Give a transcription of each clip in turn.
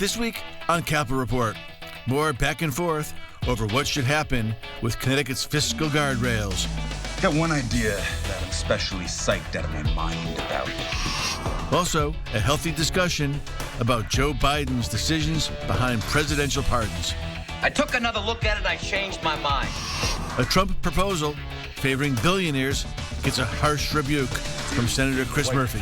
This week on Capital Report, more back and forth over what should happen with Connecticut's fiscal guardrails. Got one idea that I'm especially psyched out of my mind about. Also, a healthy discussion about Joe Biden's decisions behind presidential pardons. I took another look at it and I changed my mind. A Trump proposal favoring billionaires gets a harsh rebuke from Senator Chris Murphy.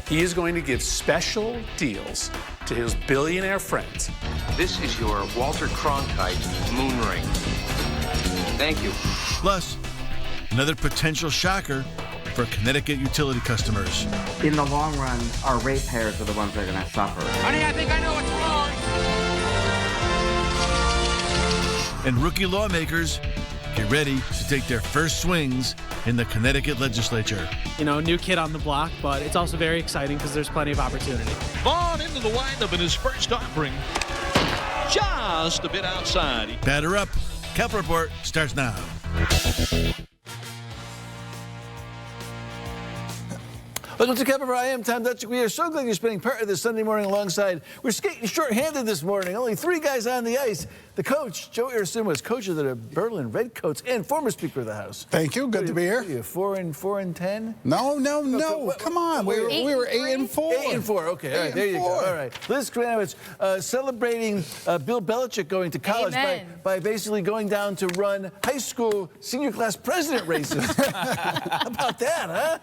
He is going to give special deals to his billionaire friends. This is your Walter Cronkite moon ring. Thank you. Plus, another potential shocker for Connecticut utility customers. In the long run, our ratepayers are the ones that are going to suffer. Honey, I think I know what's wrong. And rookie lawmakers get ready to take their first swings in the Connecticut legislature. You know, new kid on the block, but it's also very exciting because there's plenty of opportunity. Vaughn into the windup in his first offering. Just a bit outside. Batter up. Capital Report starts now. Welcome to Capital Report. I am Tom Dutchick. We are so glad you're spending part of this Sunday morning alongside. We're skating short-handed this morning. Only 3 guys on the ice. The coach, Joe Irasuma, is coach of the Berlin Redcoats and former Speaker of the House. Thank you. Good to be here. 4 and 10? No. Come on. We were 8 and 4. 8 and 4. Okay. All right. There you go. All right. Liz Kranowitz celebrating Bill Belichick going to college by basically going down to run high school senior class president races. How about that, huh?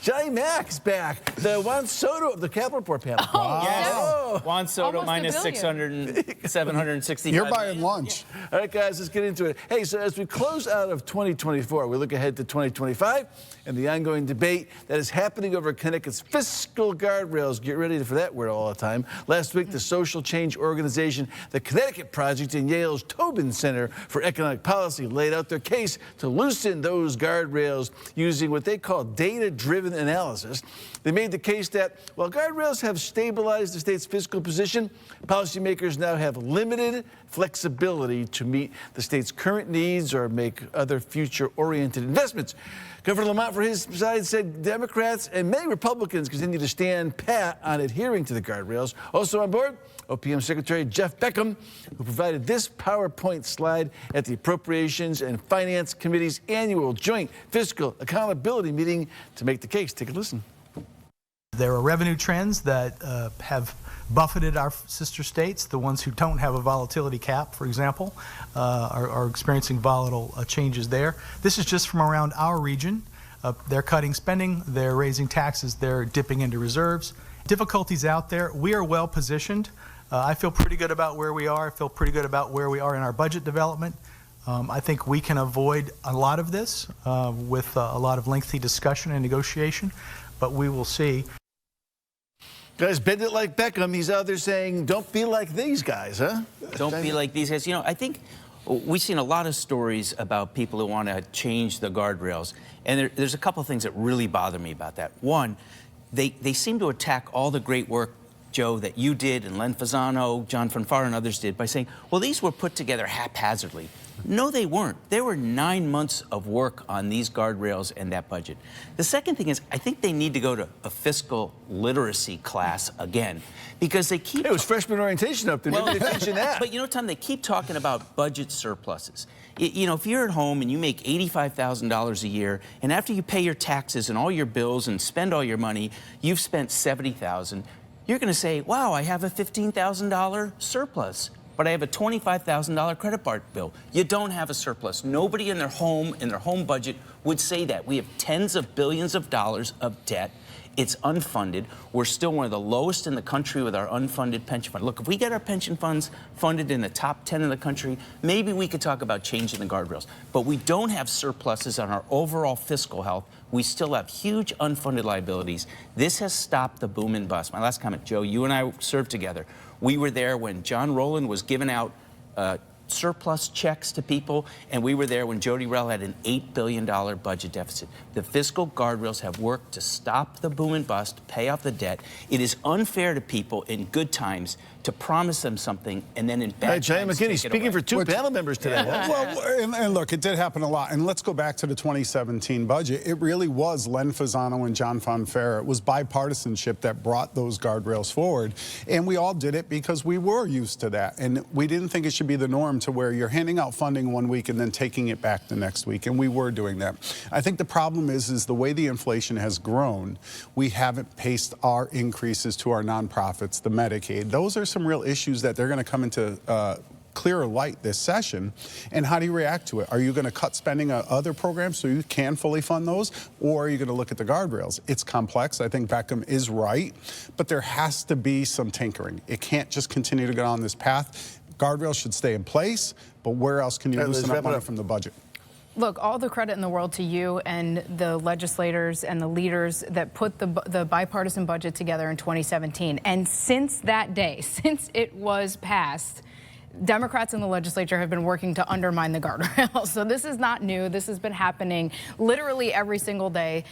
Johnny Mack's back. The Juan Soto of the Capital Report panel. Oh, yes. Oh. Juan Soto minus 765. You're buying lunch. All right, guys, let's get into it. Hey, so as we close out of 2024, we look ahead to 2025 and the ongoing debate that is happening over Connecticut's fiscal guardrails. Get ready for that word all the time. Last week, the social change organization, the Connecticut Project, and Yale's Tobin Center for Economic Policy laid out their case to loosen those guardrails using what they call data-driven analysis. They made the case that while guardrails have stabilized the state's fiscal position, policymakers now have limited flexibility to meet the state's current needs or make other future-oriented investments. Governor Lamont, for his side, said Democrats and many Republicans continue to stand pat on adhering to the guardrails. Also on board, OPM Secretary Jeff Beckham, who provided this PowerPoint slide at the Appropriations and Finance Committee's annual Joint Fiscal Accountability meeting to make the case. Take a listen. There are revenue trends that have buffeted our sister states. The ones who don't have a volatility cap, for example, are experiencing volatile changes there. This is just from around our region. They're cutting spending, they're raising taxes, they're dipping into reserves. Difficulties out there. We are well positioned. I feel pretty good about where we are. I feel pretty good about where we are in our budget development. I think we can avoid a lot of this with a lot of lengthy discussion and negotiation, but we will see. Guys, bend it like Beckham. He's out there saying, don't be like these guys, huh? Don't be like these guys. You know, I think we've seen a lot of stories about people who want to change the guardrails. And there's a couple of things that really bother me about that. One, they seem to attack all the great work, Joe, that you did and Len Fasano, John Fonfara and others did by saying, well, these were put together haphazardly. No, they weren't. There were 9 months of work on these guardrails and that budget. The second thing is, I think they need to go to a fiscal literacy class again, because they keep... It was freshman orientation up there. Well, Maybe they mention that. But you know, Tom, they keep talking about budget surpluses. You know, if you're at home and you make $85,000 a year, and after you pay your taxes and all your bills and spend all your money, you've spent $70,000, you're going to say, wow, I have a $15,000 surplus. But I have a $25,000 credit card bill. You don't have a surplus. Nobody in their home budget would say that. We have tens of billions of dollars of debt. It's unfunded. We're still one of the lowest in the country with our unfunded pension fund. Look, if we get our pension funds funded in the top 10 in the country, maybe we could talk about changing the guardrails. But we don't have surpluses on our overall fiscal health. We still have huge unfunded liabilities. This has stopped the boom and bust. My last comment, Joe, you and I served together. We were there when John Rowland was giving out surplus checks to people, and we were there when Jody Rell had an $8 billion budget deficit. The fiscal guardrails have worked to stop the boom and bust, pay off the debt. It is unfair to people in good times to promise them something and then in bad All right, Johnny times McKinney, take it speaking away. for two panel members today. And look, it did happen a lot. And let's go back to the 2017 budget. It really was Len Fasano and John Fonfara. It was bipartisanship that brought those guardrails forward. And we all did it because we were used to that. And we didn't think it should be the norm to where you're handing out funding one week and then taking it back the next week. And we were doing that. I think the problem is the way the inflation has grown, we haven't paced our increases to our nonprofits, the Medicaid. Those are some real issues that they're going to come into clearer light this session. And how do you react to it? Are you going to cut spending on other programs so you can fully fund those? Or are you going to look at the guardrails? It's complex. I think Beckham is right. But there has to be some tinkering. It can't just continue to go on this path. Guardrails should stay in place. But where else can you loosen up money from the budget? Look, all the credit in the world to you and the legislators and the leaders that put the bipartisan budget together in 2017. And since that day, since it was passed, Democrats in the legislature have been working to undermine the guardrails. So this is not new. This has been happening literally every single day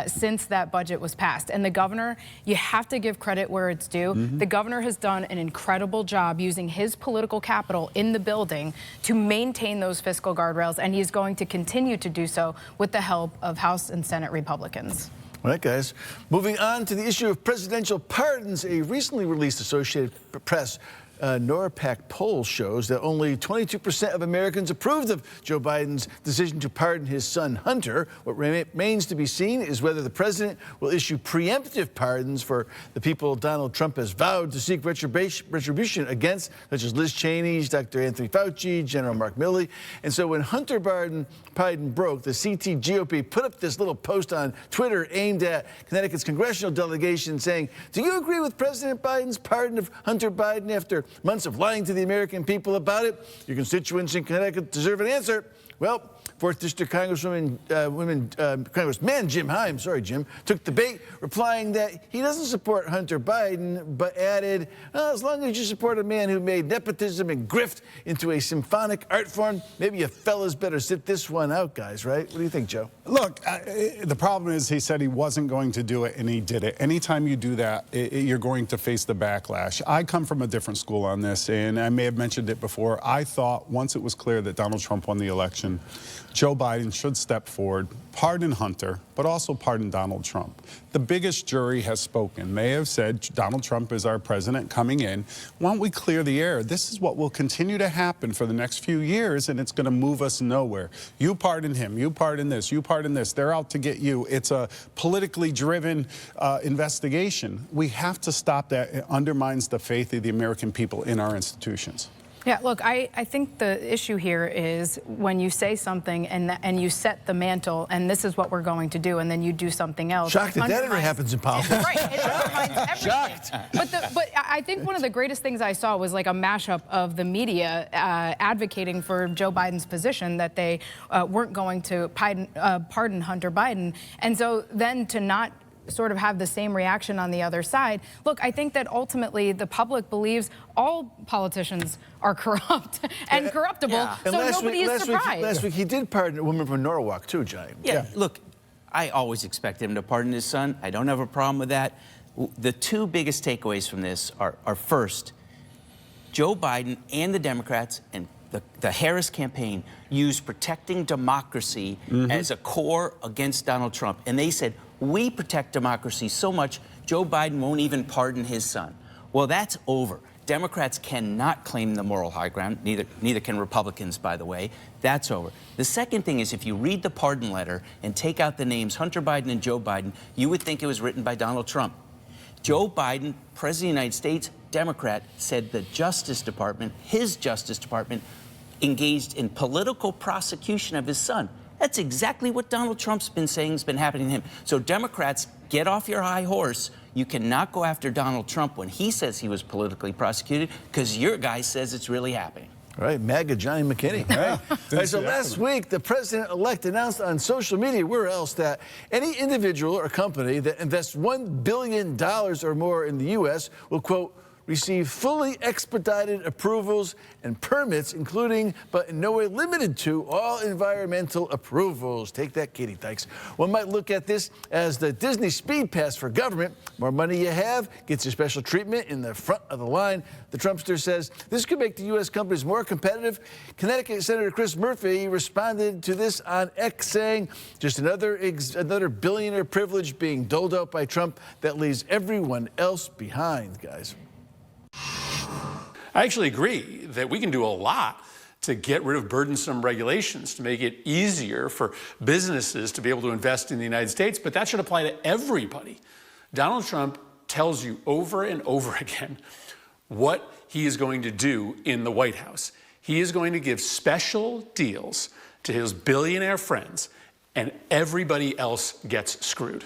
since that budget was passed. And the governor, you have to give credit where it's due. The governor has done an incredible job using his political capital in the building to maintain those fiscal guardrails, and he's going to continue to do so with the help of House and Senate Republicans. All right, guys. Moving on to the issue of presidential pardons, a recently released Associated Press NORPAC poll shows that only 22% of Americans approved of Joe Biden's decision to pardon his son Hunter. What remains to be seen is whether the president will issue preemptive pardons for the people Donald Trump has vowed to seek retribution against, such as Liz Cheney, Dr. Anthony Fauci, General Mark Milley. And so when Hunter Biden broke, the CT GOP put up this little post on Twitter aimed at Connecticut's congressional delegation saying, "Do you agree with President Biden's pardon of Hunter Biden after months of lying to the American people about it? Your constituents in Connecticut deserve an answer." Well, 4th District Congressman Jim Himes, sorry, Jim, took the bait, replying that he doesn't support Hunter Biden, but added, well, as long as you support a man who made nepotism and grift into a symphonic art form, maybe you fellas better sit this one out, guys, right? What do you think, Joe? Look, the problem is he said he wasn't going to do it, and he did it. Anytime you do that, you're going to face the backlash. I come from a different school on this, and I may have mentioned it before. I thought once it was clear that Donald Trump won the election, Joe Biden should step forward, pardon Hunter, but also pardon Donald Trump. The biggest jury has spoken. They have said Donald Trump is our president coming in. Why don't we clear the air? This is what will continue to happen for the next few years, and it's going to move us nowhere. You pardon him. You pardon this. You pardon this. They're out to get you. It's a politically driven investigation. We have to stop that. It undermines the faith of the American people in our institutions. Yeah, look, I think the issue here is when you say something and you set the mantle and this is what we're going to do, and then you do something else. Shocked that that ever happens in politics. Right, it undermines everything. Shocked. But I think one of the greatest things I saw was like a mashup of the media advocating for Joe Biden's position that they weren't going to pardon Hunter Biden, and so then to not sort of have the same reaction on the other side. Look, I think that ultimately the public believes all politicians are corrupt and corruptible, so nobody is surprised. Last week he did pardon a woman from Norwalk too, Johnny. Yeah, look, I always expect him to pardon his son. I don't have a problem with that. The two biggest takeaways from this are first, Joe Biden and the Democrats and the Harris campaign used protecting democracy as a core against Donald Trump. And they said, we protect democracy so much, Joe Biden won't even pardon his son. Well, that's over. Democrats cannot claim the moral high ground. Neither can Republicans, by the way. That's over. The second thing is if you read the pardon letter and take out the names Hunter Biden and Joe Biden, you would think it was written by Donald Trump. Joe Biden, President of the United States, Democrat, said the Justice Department, his Justice Department, engaged in political prosecution of his son. That's exactly what Donald Trump's been saying has been happening to him. So Democrats, get off your high horse. You cannot go after Donald Trump when he says he was politically prosecuted, because your guy says it's really happening. All right, MAGA Johnny McKinney. All right. So last week, the president-elect announced on social media, where else, that any individual or company that invests $1 billion or more in the U.S. will, quote, receive fully expedited approvals and permits, including, but in no way limited to, all environmental approvals. Take that, Katie Dykes. One might look at this as the Disney speed pass for government. More money you have gets you special treatment in the front of the line. The Trumpster says this could make the U.S. companies more competitive. Connecticut Senator Chris Murphy responded to this on X, saying, just another billionaire privilege being doled out by Trump that leaves everyone else behind, guys. I actually agree that we can do a lot to get rid of burdensome regulations, to make it easier for businesses to be able to invest in the United States, but that should apply to everybody. Donald Trump tells you over and over again what he is going to do in the White House. He is going to give special deals to his billionaire friends, and everybody else gets screwed.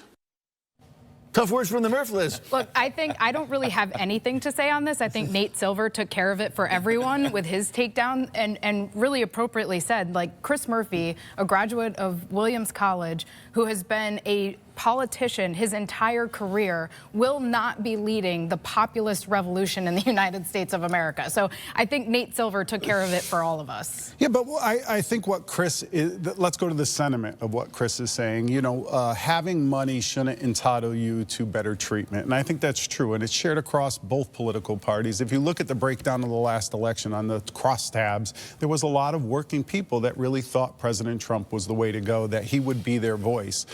Tough words from the Murph, Liz. Look, I don't really have anything to say on this. I think Nate Silver took care of it for everyone with his takedown and really appropriately said, like, Chris Murphy, a graduate of Williams College, who has been a politician his entire career, will not be leading the populist revolution in the United States of America. So I think Nate Silver took care of it for all of us. Yeah, but I think what Chris is, let's go to the sentiment of what Chris is saying. You know, having money shouldn't entitle you to better treatment. And I think that's true. And it's shared across both political parties. If you look at the breakdown of the last election on the crosstabs, there was a lot of working people that really thought President Trump was the way to go, that he would be their voice.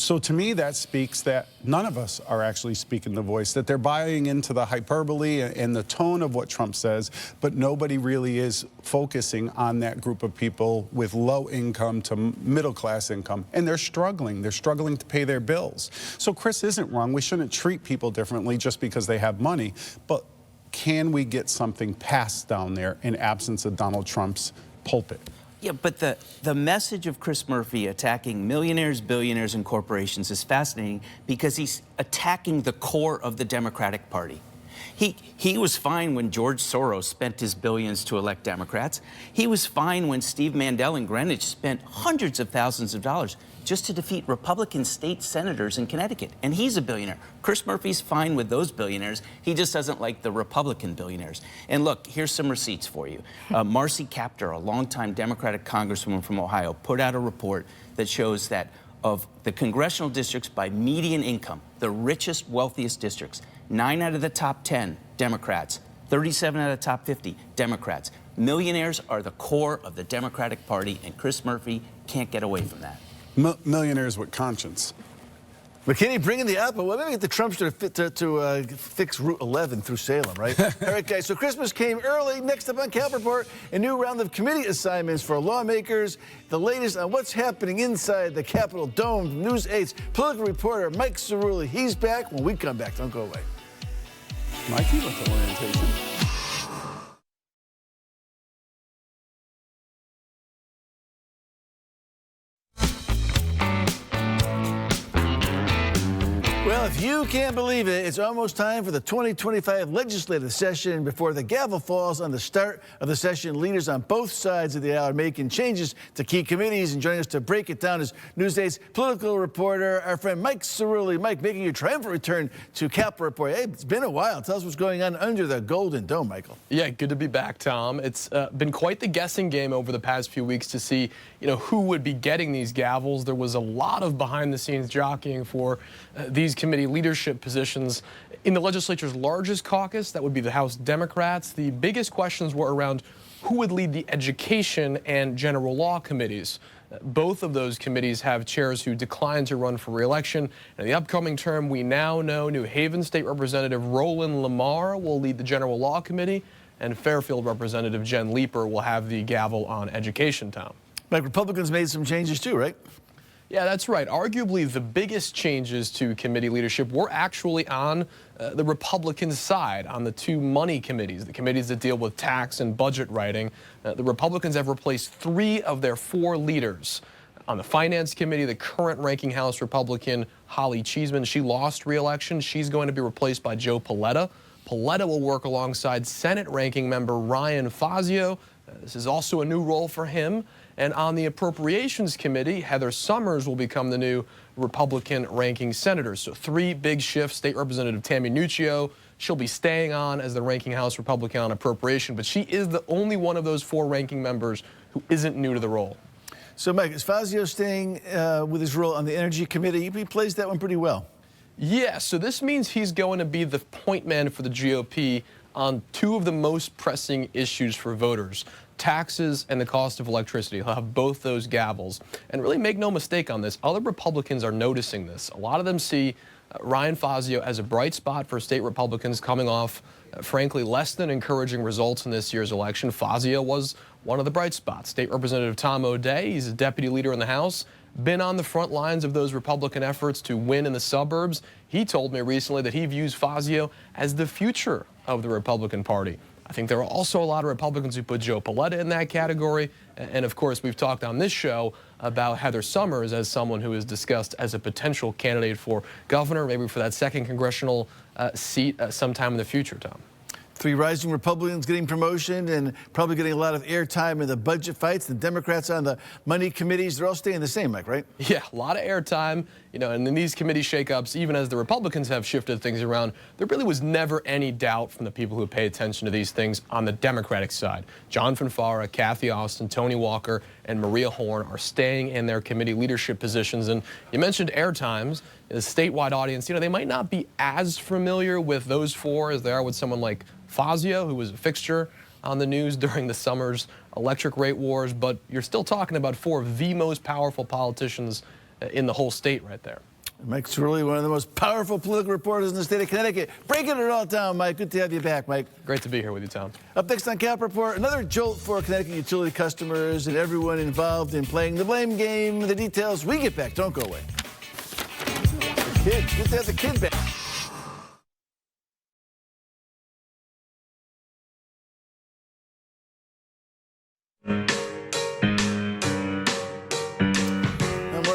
So to me, that speaks that none of us are actually speaking the voice, that they're buying into the hyperbole and the tone of what Trump says, but nobody really is focusing on that group of people with low income to middle class income. And they're struggling. They're struggling to pay their bills. So Chris isn't wrong. We shouldn't treat people differently just because they have money. But can we get something passed down there in absence of Donald Trump's pulpit? Yeah, but the message of Chris Murphy attacking millionaires, billionaires, and corporations is fascinating because he's attacking the core of the Democratic Party. He was fine when George Soros spent his billions to elect Democrats. He was fine when Steve Mandel in Greenwich spent hundreds of thousands of dollars just to defeat Republican state senators in Connecticut. And he's a billionaire. Chris Murphy's fine with those billionaires. He just doesn't like the Republican billionaires. And look, here's some receipts for you. Marcy Kaptur, a longtime Democratic congresswoman from Ohio, put out a report that shows that of the congressional districts by median income, the richest, wealthiest districts, 9 out of the top 10 Democrats, 37 out of the top 50 Democrats. Millionaires are the core of the Democratic Party, and Chris Murphy can't get away from that. Millionaires with conscience. McKinney bringing the apple. Well, maybe get the Trumpster to fix Route 11 through Salem, right? All right, guys, so Christmas came early. Next up on Cap Report, a new round of committee assignments for lawmakers. The latest on what's happening inside the Capitol Dome. News 8's political reporter Mike Cerulli. He's back when we come back. Don't go away. Mikey with the orientation. Well, if you can't believe it, it's almost time for the 2025 legislative session. Before the gavel falls on the start of the session, leaders on both sides of the aisle are making changes to key committees. And joining us to break it down is Newsday's political reporter, our friend Mike Cerulli. Mike, making your triumphant return to Capitol Report. Hey, it's been a while. Tell us what's going on under the Golden Dome, Michael. Yeah, good to be back, Tom. It's been quite the guessing game over the past few weeks to see, who would be getting these gavels. There was a lot of behind-the-scenes jockeying for these committee leadership positions. In the legislature's largest caucus, that would be the House Democrats, the biggest questions were around who would lead the education and general law committees. Both of those committees have chairs who declined to run for re-election. In the upcoming term, we now know New Haven State Representative Roland Lamar will lead the General Law Committee, and Fairfield Representative Jen Leeper will have the gavel on education, Tom. Like Republicans made some changes too, right? Yeah, that's right. Arguably, the biggest changes to committee leadership were actually on the Republican side, on the two money committees, the committees that deal with tax and budget writing. The Republicans have replaced 3 of their 4 leaders. On the Finance Committee, the current ranking House Republican, Holly Cheeseman, she lost re-election. She's going to be replaced by Joe Paletta. Paletta will work alongside Senate ranking member Ryan Fazio. This is also a new role for him. And on the Appropriations Committee, Heather Summers will become the new Republican ranking senator. So 3 big shifts. State Representative Tammy Nuccio, she'll be staying on as the ranking House Republican on appropriation, but she is the only one of those 4 ranking members who isn't new to the role. So, Mike, is Fazio staying with his role on the Energy Committee? He plays that one pretty well. Yeah, so this means he's going to be the point man for the GOP on 2 of the most pressing issues for voters, taxes and the cost of electricity. He'll have both those gavels. And really make no mistake on this, other Republicans are noticing this. A lot of them see Ryan Fazio as a bright spot for state Republicans coming off, frankly, less than encouraging results in this year's election. Fazio was one of the bright spots. State Representative Tom O'Day, he's a deputy leader in the House, been on the front lines of those Republican efforts to win in the suburbs. He told me recently that he views Fazio as the future of the Republican Party. I think there are also a lot of Republicans who put Joe Paletta in that category. And of course, we've talked on this show about Heather Summers as someone who is discussed as a potential candidate for governor, maybe for that 2nd congressional seat sometime in the future, Tom. 3 rising Republicans getting promotion and probably getting a lot of airtime in the budget fights. The Democrats on the money committees, they're all staying the same, Mike, right? Yeah, a lot of airtime, and in these committee shakeups, even as the Republicans have shifted things around, there really was never any doubt from the people who pay attention to these things on the Democratic side. John Fonfara, Kathy Austin, Tony Walker, and Maria Horn are staying in their committee leadership positions. And you mentioned airtimes. The statewide audience, they might not be as familiar with those 4 as they are with someone like Fazio, who was a fixture on the news during the summer's electric rate wars, but you're still talking about 4 of the most powerful politicians in the whole state right there. Mike's really one of the most powerful political reporters in the state of Connecticut. Breaking it all down, Mike. Good to have you back, Mike. Great to be here with you, Tom. Up next on Cap Report, another jolt for Connecticut utility customers and everyone involved in playing the blame game. The details we get back. Don't go away. The kid. Good to have the kid back.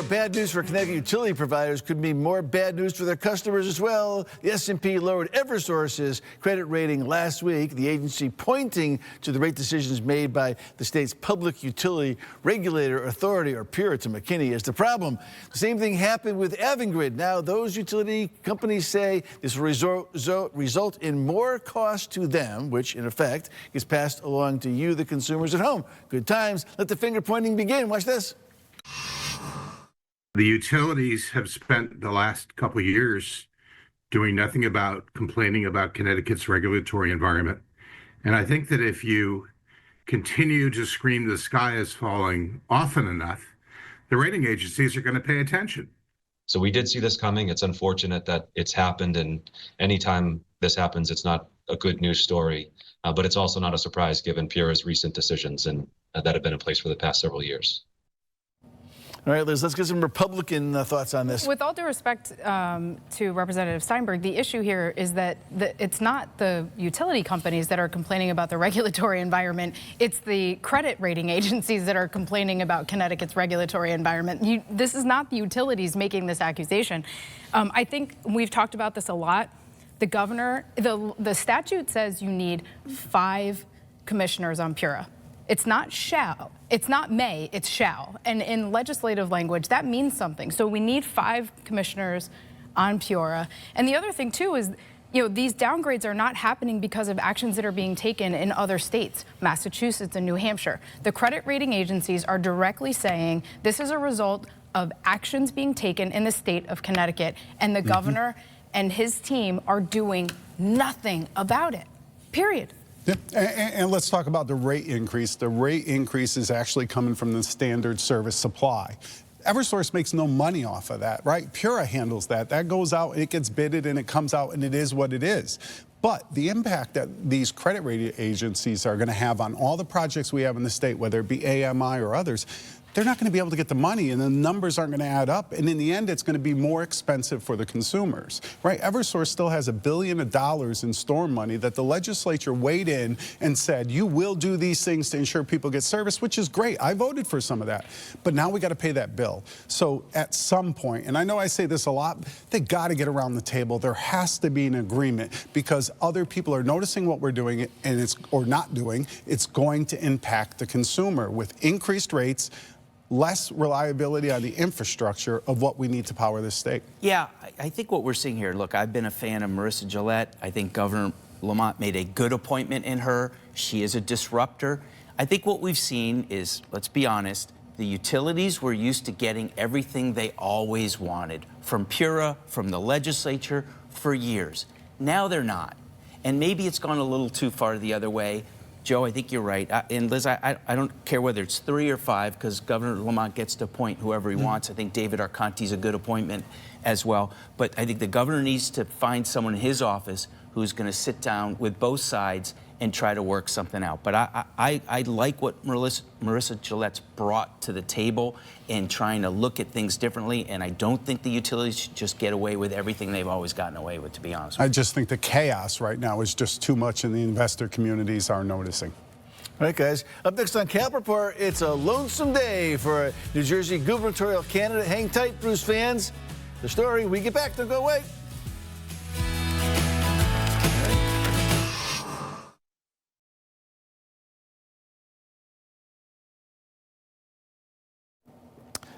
Bad news for Connecticut utility providers could mean more bad news for their customers as well. The S&P lowered Eversource's credit rating last week, the agency pointing to the rate decisions made by the state's public utility regulator authority, or PURA to McKinney, as the problem. The same thing happened with Avangrid. Now, those utility companies say this will result in more cost to them, which, in effect, is passed along to you, the consumers at home. Good times. Let the finger pointing begin. Watch this. The utilities have spent the last couple of years doing nothing about complaining about Connecticut's regulatory environment. And I think that if you continue to scream the sky is falling often enough, the rating agencies are going to pay attention. So we did see this coming. It's unfortunate that it's happened. And anytime this happens, it's not a good news story. But it's also not a surprise given PURA's recent decisions and that have been in place for the past several years. All right, Liz, let's get some Republican thoughts on this. With all due respect to Representative Steinberg, the issue here is that it's not the utility companies that are complaining about the regulatory environment. It's the credit rating agencies that are complaining about Connecticut's regulatory environment. This is not the utilities making this accusation. I think we've talked about this a lot. The governor, the statute says you need 5 commissioners on PURA. It's not shall, it's not may, it's shall. And in legislative language, that means something. So we need 5 commissioners on PURA. And the other thing too is, these downgrades are not happening because of actions that are being taken in other states, Massachusetts and New Hampshire. The credit rating agencies are directly saying this is a result of actions being taken in the state of Connecticut. And the governor and his team are doing nothing about it, period. Yeah. And let's talk about the rate increase. The rate increase is actually coming from the standard service supply. Eversource makes no money off of that, right? PURA handles that. That goes out, it gets bidded, and it comes out, and it is what it is. But the impact that these credit rating agencies are going to have on all the projects we have in the state, whether it be AMI or others, they're not going to be able to get the money, and the numbers aren't going to add up. And in the end, it's going to be more expensive for the consumers, right? Eversource still has $1 billion in storm money that the legislature weighed in and said, you will do these things to ensure people get service, which is great. I voted for some of that. But now we got to pay that bill. So at some point, and I know I say this a lot, they got to get around the table. There has to be an agreement because other people are noticing what we're doing and or not doing. It's going to impact the consumer with increased rates. less reliability on the infrastructure of what we need to power this state. Yeah, I think what we're seeing here, look, I've been a fan of Marissa Gillette. I think Governor Lamont made a good appointment in her. She is a disruptor. I think what we've seen is, let's be honest, the utilities were used to getting everything they always wanted from PURA, from the legislature for years. Now they're not. And maybe it's gone a little too far the other way. Joe, I think you're right. And Liz, I don't care whether it's 3 or 5, because Governor Lamont gets to appoint whoever he wants. I think David Arconti's a good appointment as well. But I think the governor needs to find someone in his office who's going to sit down with both sides and try to work something out. But I like what Marissa Gillette's brought to the table in trying to look at things differently, and I don't think the utilities should just get away with everything they've always gotten away with, to be honest with you. I just think the chaos right now is just too much, and the investor communities are noticing. All right, guys. Up next on Cap Report, it's a lonesome day for a New Jersey gubernatorial candidate. Hang tight, Bruce fans. The story, we get back. Don't go away.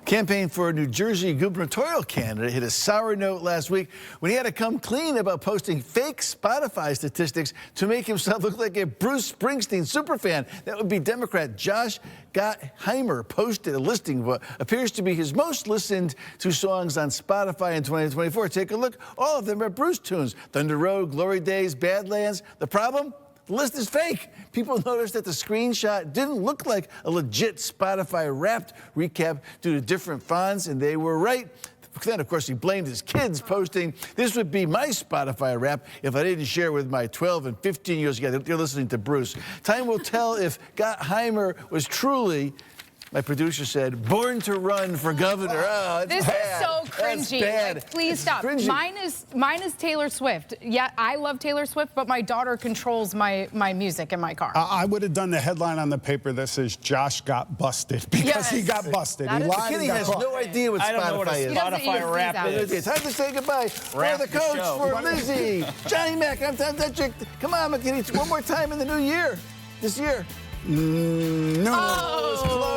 Campaign for a New Jersey gubernatorial candidate hit a sour note last week when he had to come clean about posting fake Spotify statistics to make himself look like a Bruce Springsteen superfan. That would be Democrat Josh Gottheimer posted a listing of what appears to be his most listened to songs on Spotify in 2024. Take a look. All of them are Bruce tunes. Thunder Road, Glory Days, Badlands. The problem? The list is fake. People noticed that the screenshot didn't look like a legit Spotify Wrapped recap due to different fonts, and they were right. Then, of course, he blamed his kids, posting, "This would be my Spotify Wrap if I didn't share with my 12 and 15-year-olds." Yeah, they're listening to Bruce. Time will tell if Gottheimer was truly, my producer said, born to run for governor. Oh, this bad. is so cringy. That's bad. Like, please stop. Cringy. Mine is Taylor Swift. Yeah, I love Taylor Swift, but my daughter controls my music in my car. I would have done the headline on the paper that says Josh got busted, because he got busted. He lied and He got has caught. no idea what I don't know what a Spotify is. Spotify Wrap is. It's time to say goodbye. For Wrap the the coach, show. for Lizzie, Johnny Mac, I'm Tom Tetrick. Come on, McKinney, one more time in the new year. This year. No. Oh, it was close.